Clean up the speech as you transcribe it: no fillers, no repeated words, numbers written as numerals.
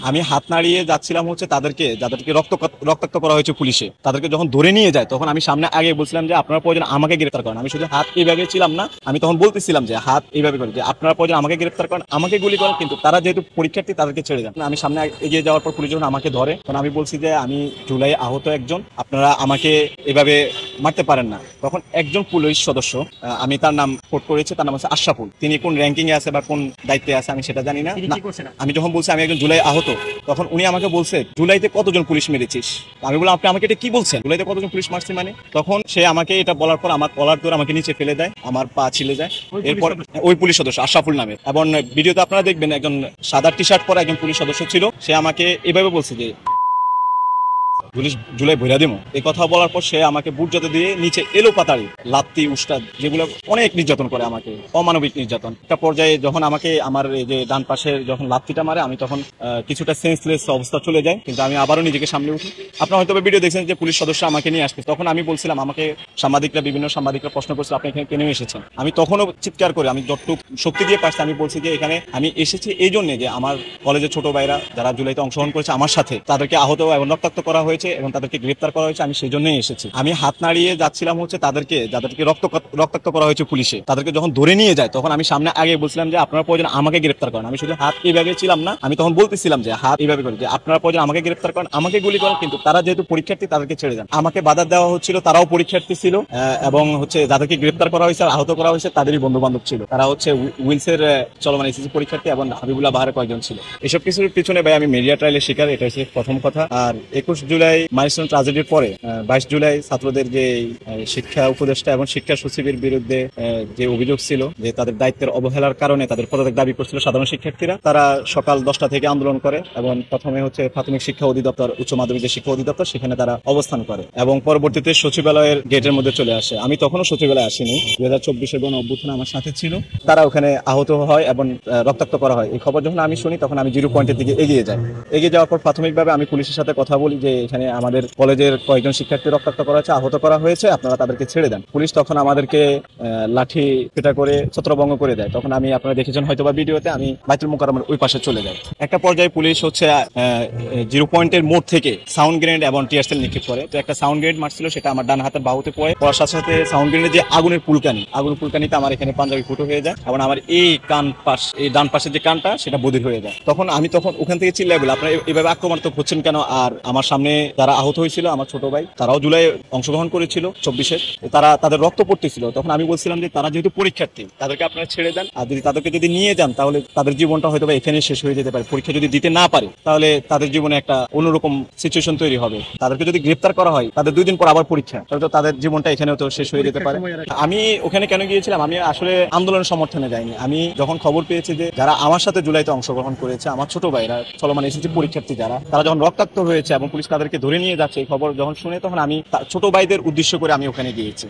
আমি হাত নাড়িয়ে যাচ্ছিলাম হচ্ছে তাদেরকে, যাদেরকে রক্তাক্ত করা হয়েছে পুলিশে, তাদেরকে যখন ধরে নিয়ে যায় তখন আমি সামনে আগে বলছিলাম যে আপনারা প্রয়োজন আমাকে গ্রেফতার করেন। আমি শুধু হাত এইভাবে ছিলাম না, আমি তখন বলতেছিলাম যে হাত এইভাবে করেন যে আপনারা প্রয়োজন আমাকে গ্রেফতার করেন, আমাকে গুলি করেন, কিন্তু তারা যেহেতু পরীক্ষার্থী তাদেরকে ছেড়ে দেন। আমি সামনে এগিয়ে যাওয়ার পর পুলিশ যখন আমাকে ধরে তখন আমি বলছি যে আমি জুলাই আহত একজন, আপনারা আমাকে এভাবে মারতে পারেন না। তখন একজন পুলিশ সদস্য, আমি তার নাম কোট করেছি, তার নাম হচ্ছে আশরাফুল, তিনি কোন র্যাঙ্কিং এ আছে বা কোন দায়িত্বে আছে আমি সেটা জানি না। আমি যখন বলছি আমি একজন জুলাই আহত, তখন উনি আমাকে বলছে জুলাইতে কতজন পুলিশ মেরেছিস। আমি বললাম আপনি আমাকে এটা কি বলছেন, জুলাইতে কতজন পুলিশ মারছি মানে। তখন সে আমাকে এটা বলার পর আমার কলার ধরে আমাকে নিচে ফেলে দেয়, আমার পা ছিলে যায়। এরপর ওই পুলিশ সদস্য আশরাফুল নামে, এবং ভিডিওতে আপনারা দেখবেন একজন সাদা টি শার্ট পরা একজন পুলিশ সদস্য ছিল, সে আমাকে এভাবে বলছে যে জুলাই ভইরা দিমো। এই কথা বলার পর সে আমাকে বুট জুতা দিয়ে নিচে এলো পাতাড়ি, লাত্তি উস্তাদ, যেগুলো অনেক নির্যাতন করে আমাকে, অমানবিক নির্যাতন। একটা পর্যায়ে যখন আমাকে আমার এই যে ডান পাশে যখন লাত্তিটা মারে, আমি তখন কিছুটা সেন্সলেস অবস্থা চলে যায়, কিন্তু আমি আবারও নিজেকে সামলে উঠি। আপনারা হয়তো ভিডিও দেখছেন যে পুলিশ সদস্য আমাকে নিয়ে আসছে, তখন আমি বলছিলাম, আমাকে বিভিন্ন সাংবাদিকরা প্রশ্ন করছিল আপনি এখানে কেন এসেছেন। আমি তখনও চিৎকার করে, আমি যতটুকু শক্তি দিয়ে পারছি আমি বলছি যে এখানে আমি এসেছি এই জন্য যে আমার কলেজের ছোট ভাইরা যারা জুলাইতে অংশগ্রহণ করেছে আমার সাথে, তাদেরকে আহত এবং রক্তাক্ত করা হয়েছে এবং তাদেরকে গ্রেফতার করা হয়েছে, আমি সেই জন্যই এসেছি। আমি হাত নাড়িয়ে যাচ্ছিলাম হচ্ছে তাদেরকে, যাদেরকে রক্তাক্ত করা হয়েছে পুলিশে, তাদেরকে যখন ধরে নিয়ে যায় তখন আমি সামনে আগে বলছিলাম যে আপনারা প্রয়োজন আমাকে গ্রেফতার করেন। আমি শুধু হাত এইভাবে ছিলাম না, আমি তখন বলতেছিলাম যে হাত এইভাবে করি যে আপনারা প্রয়োজন আমাকে গ্রেফতার করেন, আমাকে গুলি করেন, কিন্তু তারা যেহেতু পরীক্ষার্থী তাদেরকে ছেড়ে দেন। আমাকে বাধা দেওয়া হচ্ছিল, তারাও পরীক্ষার্থী ছিল, এবং হচ্ছে যাদেরকে গ্রেফতার করা হয়েছে আহত করা হয়েছে তাদেরই বন্ধু বান্ধব ছিল, তারা হচ্ছে উইলসের চলমান এসএসসি পরীক্ষার্থী এবং হাবিবুল্লাহ বাহারের কয়েকজন ছিল। এসব কিছুর পিছনে ভাই আমি মিডিয়া ট্রায়ালের শিকার, এটা হচ্ছে প্রথম কথা। আর 21 জুলাই মাইলস্টোন ট্র্যাজেডির পরে 22 জুলাই ছাত্রদের যে শিক্ষা উপদেষ্টা এবং শিক্ষা সচিবের বিরুদ্ধে যে অভিযোগ ছিল যে তাদের দায়িত্বের অবহেলার কারণে তাদের পদত্যাগ দাবি করছিল সাধারণ শিক্ষার্থীরা, তারা সকাল 10টা থেকে আন্দোলন করে এবং প্রথমে হচ্ছে প্রাথমিক শিক্ষা অধিদপ্তর, উচ্চ মাধ্যমিক যে শিক্ষা অধিদপ্তর, সেখানে তারা অবস্থান করে এবং পরবর্তীতে সচিবালয়ের গেটের মধ্যে চলে আসে। আমি তখনও সচিবালয়ে আসিনি, 2024-এর গণ অভ্যুত্থান আমার সাথে ছিল। তারা ওখানে আহত হয় এবং রক্তাক্ত করা হয়। এই খবর যখন আমি শুনি তখন আমি 0 পয়েন্টের দিকে এগিয়ে যাই। এগিয়ে যাওয়ার পর প্রাথমিকভাবে আমি পুলিশের সাথে কথা বলি যে এখানে আমাদের কলেজের কয়েকজন শিক্ষার্থী রক্তাক্ত করা হয়েছে, আহত করা হয়েছে, আপনারা তাদেরকে ছেড়ে দেন। পুলিশ তখন আমাদেরকে লাঠি পেটা করে ছত্রভঙ্গ করে দেয়। তখন আমি, আপনারা দেখেছেন হয়তো বা ভিডিওতে, আমি বাইতুল মোকাররমের ওই পাশে চলে যাই। একটা পর্যায়ে পুলিশ হচ্ছে 0 পয়েন্টের মোড় থেকে সাউন্ড গ্রেনেড এবং টিয়ার সেল নিক্ষেপ করে। তো একটা সাউন্ড গ্রেনেড মারছিল, সেটা আমার ডান হাতের বাহুতে পড়ার সাথে সাথে সাউন্ড গ্রেনেড যে আগুনের ফুলকানিতে আমার এখানে পাঞ্জাবি ফুটো হয়ে যায় এবং আমার এই এই ডান পাশের যে কানটা সেটা বধির হয়ে যায়। তখন ওখান থেকে চিল্লাই বলি আপনারা এভাবে আক্রমণাত্মক হচ্ছেন কেন। আর আমার সামনে যারা আহত হয়েছিল আমার ছোট ভাই, তারাও জুলাই অংশগ্রহণ করেছিল 24-এর, তাদের রক্ত পড়তেছিল। তখন আমি বলছিলাম যে তারা যেহেতু পরীক্ষার্থী তাদেরকে আপনারা ছেড়ে দেন, আর যদি তাদেরকে যদি নিয়ে যান তাহলে তাদের জীবনটা হয়তো এখানে শেষ হয়ে যেতে পারে। পরীক্ষা যদি দিতে না পারে তাহলে তাদের জীবনে একটা অন্যরকম সিচুয়েশন তৈরি হবে। তাদেরকে যদি গ্রেফতার করা হয়, তাদের 2 দিন পর আবার পরীক্ষা, তাহলে তো তাদের জীবনটা এখানেও তো শেষ হয়ে যেতে পারে। আমি ওখানে কেন গিয়েছিলাম, আমি আসলে আন্দোলনের সমর্থনে যাইনি। আমি যখন খবর পেয়েছি যে যারা আমার সাথে জুলাইতে অংশগ্রহণ করেছে, আমার ছোট ভাইরা চলমান এসএসসি পরীক্ষার্থী যারা, তারা যখন রক্তাক্ত হয়েছে এবং পুলিশ তাদেরকে ধরে নিয়ে যাচ্ছে, এই খবর যখন শুনে তখন আমি ছোট ভাইদের উদ্দেশ্য করে আমি ওখানে গিয়েছি।